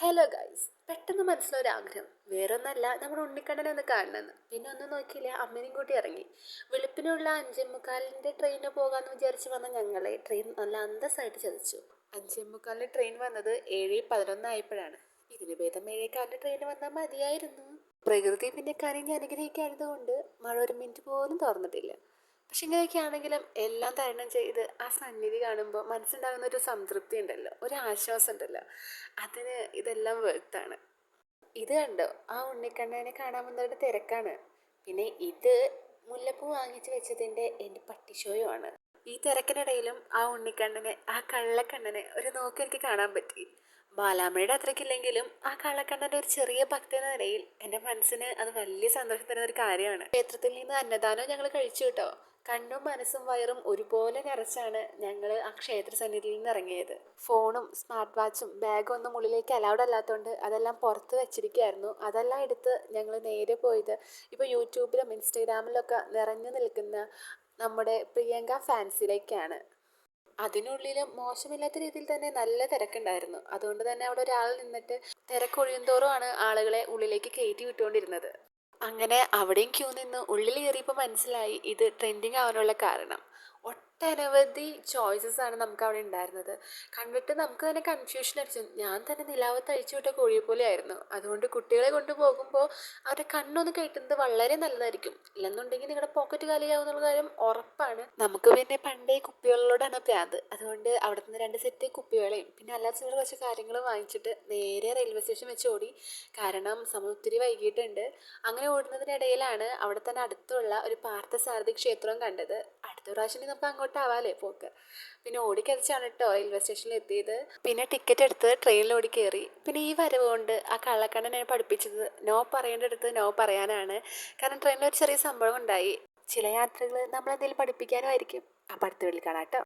Hello guys, പെട്ടെന്ന് മനസ്സിലൊരാഗ്രഹം വേറൊന്നല്ല നമ്മുടെ ഉണ്ണിക്കണ്ണനെ ഒന്ന് കാണണമെന്ന്. പിന്നെ ഒന്നും നോക്കിയില്ല, അമ്മേനെയും കൂട്ടി ഇറങ്ങി. വെളുപ്പിനുള്ള 5:45 ട്രെയിനിന് പോകാമെന്ന് വിചാരിച്ച് വന്ന ഞങ്ങളെ ട്രെയിൻ നല്ല അന്തസ്സായിട്ട് ചതിച്ചു. 5:45 ട്രെയിൻ വന്നത് 7:11 ആയപ്പോഴാണ്. ഇതിന് ഭേദം 7:15 ട്രെയിൻ വന്നാൽ മതിയായിരുന്നു. പ്രകൃതി പിന്നെ കനിഞ്ഞ് അനുഗ്രഹിക്കാത്തതുകൊണ്ട് മഴ ഒരു മിനിറ്റ് പോലും തുറന്നിട്ടില്ല. പക്ഷെ ഇങ്ങനെയൊക്കെ ആണെങ്കിലും എല്ലാം തരണം ചെയ്ത് ആ സന്നിധി കാണുമ്പോൾ മനസ്സുണ്ടാകുന്ന ഒരു സംതൃപ്തി ഉണ്ടല്ലോ, ഒരു ആശ്വാസം ഉണ്ടല്ലോ, അതിന് ഇതെല്ലാം വെറുത്താണ്. ഇത് കണ്ടോ, ആ ഉണ്ണിക്കണ്ണനെ കാണാൻ വന്നവരുടെ തിരക്കാണ്. പിന്നെ ഇത് മുല്ലപ്പൂ വാങ്ങിച്ചു വെച്ചതിൻ്റെ എൻ്റെ പട്ടിഷോയുമാണ്. ഈ തിരക്കിനിടയിലും ആ ഉണ്ണിക്കണ്ണനെ, ആ കള്ളക്കണ്ണനെ ഒരു നോക്ക് എനിക്ക് കാണാൻ പറ്റി. ബാലാമ്മയുടെ അത്രയ്ക്കില്ലെങ്കിലും ആ കള്ളക്കണ്ണൻ്റെ ഒരു ചെറിയ ഭക്തി എന്ന നിലയിൽ എൻ്റെ മനസ്സിന് അത് വലിയ സന്തോഷം തരുന്ന ഒരു കാര്യമാണ്. ക്ഷേത്രത്തിൽ നിന്ന് അന്നദാനം ഞങ്ങൾ കഴിച്ചു കേട്ടോ. കണ്ണും മനസ്സും വയറും ഒരുപോലെ നിറച്ചാണ് ഞങ്ങൾ ആ ക്ഷേത്ര സന്നിധിയിൽ നിന്ന് ഇറങ്ങിയത്. ഫോണും സ്മാർട്ട് വാച്ചും ബാഗും ഒന്നും ഉള്ളിലേക്ക് അലൗഡ് അല്ലാത്തതുകൊണ്ട് അതെല്ലാം പുറത്ത് വെച്ചിരിക്കുകയായിരുന്നു. അതെല്ലാം എടുത്ത് ഞങ്ങൾ നേരെ പോയത് ഇപ്പോൾ യൂട്യൂബിലും ഇൻസ്റ്റഗ്രാമിലൊക്കെ നിറഞ്ഞു നിൽക്കുന്ന നമ്മുടെ പ്രിയങ്ക ഫാൻസിലേക്കാണ്. അതിനുള്ളിലും മോശമില്ലാത്ത രീതിയിൽ തന്നെ നല്ല തിരക്കുണ്ടായിരുന്നു. അതുകൊണ്ട് തന്നെ അവിടെ ഒരാൾ നിന്നിട്ട് തിരക്കൊഴിയുന്തോറുമാണ് ആളുകളെ ഉള്ളിലേക്ക് കയറ്റി വിട്ടുകൊണ്ടിരുന്നത്. അങ്ങനെ അവിടെയും ക്യൂ നിന്ന് ഉള്ളിൽ കയറിയപ്പോൾ മനസ്സിലായി ഇത് ട്രെൻഡിങ് ആവാനുള്ള കാരണം. ഒട്ടനവധി ചോയ്സസ് ആണ് നമുക്ക് അവിടെ ഉണ്ടായിരുന്നത്. കണ്ടിട്ട് നമുക്ക് തന്നെ കൺഫ്യൂഷൻ അടിച്ചു. ഞാൻ തന്നെ നിലാവത്ത് അഴിച്ചു വിട്ട കോഴിയെ പോലെ ആയിരുന്നു. അതുകൊണ്ട് കുട്ടികളെ കൊണ്ടുപോകുമ്പോൾ അവരുടെ കണ്ണൊന്ന് കെട്ടുന്നത് വളരെ നല്ലതായിരിക്കും. ഇല്ലെന്നുണ്ടെങ്കിൽ നിങ്ങളുടെ പോക്കറ്റ് കാലിയാവുന്നുള്ള കാര്യം ഉറപ്പാണ്. നമുക്ക് പിന്നെ പണ്ടേ കുപ്പികളിലോടാണ് പ്രാന്ത്. അതുകൊണ്ട് അവിടെ നിന്ന് 2 സെറ്റ് കുപ്പികളെയും പിന്നെ അല്ലാത്ത കുറച്ച് കാര്യങ്ങൾ വാങ്ങിച്ചിട്ട് നേരെ റെയിൽവേ സ്റ്റേഷൻ വെച്ച് ഓടി. കാരണം സമയം ഒത്തിരി വൈകിട്ടുണ്ട്. അങ്ങനെ ഓടുന്നതിനിടയിലാണ് അവിടെ തന്നെ അടുത്തുള്ള ഒരു പാർത്ഥസാരഥി ക്ഷേത്രം കണ്ടത്. അടുത്ത പ്രാവശ്യം നമുക്ക് അങ്ങോട്ടാവാലേ പോക്ക്. പിന്നെ ഓടിക്കതിച്ചാണ് കേട്ടോ റെയിൽവേ സ്റ്റേഷനിൽ എത്തിയത്. പിന്നെ ടിക്കറ്റ് എടുത്ത് ട്രെയിനിൽ ഓടി കയറി. പിന്നെ ഈ വരവ് കൊണ്ട് ആ കള്ളക്കണ്ണൻ എന്നെ പഠിപ്പിച്ചത് നോ പറയേണ്ടടുത്ത് നോ പറയാനാണ്. കാരണം ട്രെയിനിൽ ഒരു ചെറിയ സംഭവം ഉണ്ടായി. ചില യാത്രകൾ നമ്മളെന്തെങ്കിലും പഠിപ്പിക്കാനും ആയിരിക്കും. അപ്പം അടുത്ത വീട്ടിൽ കാണാം കേട്ടോ.